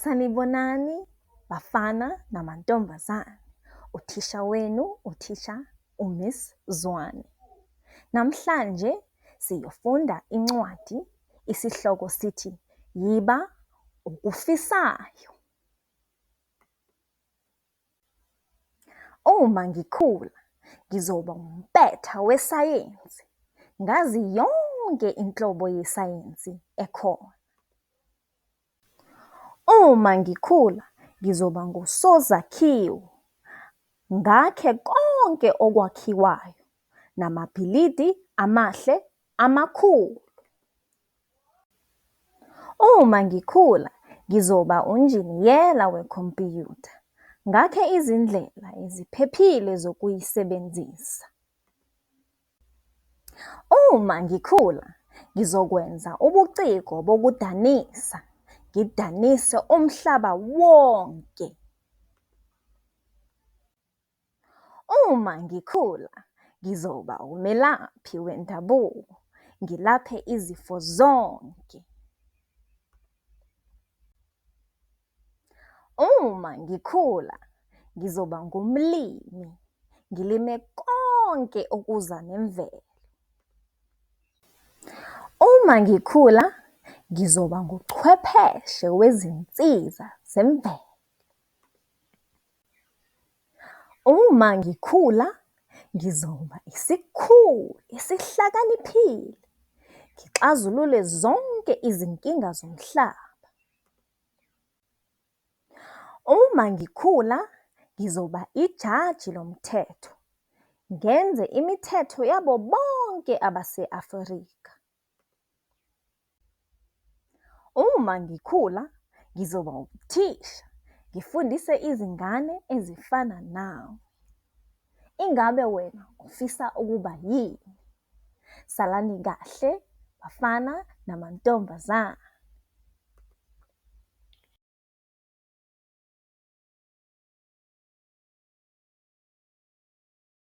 Sanibonani, bafana namantombazane. Uthisha wenu, uthisha uMiss Zwane. Namhlanje siyofunda incwadi, isihloko sithi Yiba okufisayo. Uma ngikhula, ngizoba umpetha wesayensi, ngazi yonke inhlobo yesayensi ekhona. Uma ngikhula, ngizoba ngusozakhiwo, ngakhe konke okwakhiwayo, namabhilidi amahle amakhulu. Uma ngikhula, ngizoba unjiniyela wekhompiyutha, ngakhe izindlela eziphephile zokuyisebenzisa. Uma ngikhula, ngizokwenza ubuciko bokudanisa, ngidanise umhlaba wonke. Uma ngikhula, ngizoba umelaphi wendabuko, ngilaphe izifo zonke. Uma ngikhula, ngizoba ngumlimi, ngilime konke okuza nemvelo. Uma ngikhula, ngizoba nguchwepheshe wezinsiza zemvelo. Uma ngikhula, ngizoba isikhulu esihlakaniphile, ngixazulule zonke izinkinga zomhlaba. Uma ngikhula, ngizoba ijaji lomthetho, ngenze imithetho yabo bonke abase-Afrika. Uma ngikhula, ngizoba uthisha, ngifundise izingane ezifana nawe. Ingabe wena ufisa ukuba yini? Salani kahle, bafana namantombazane.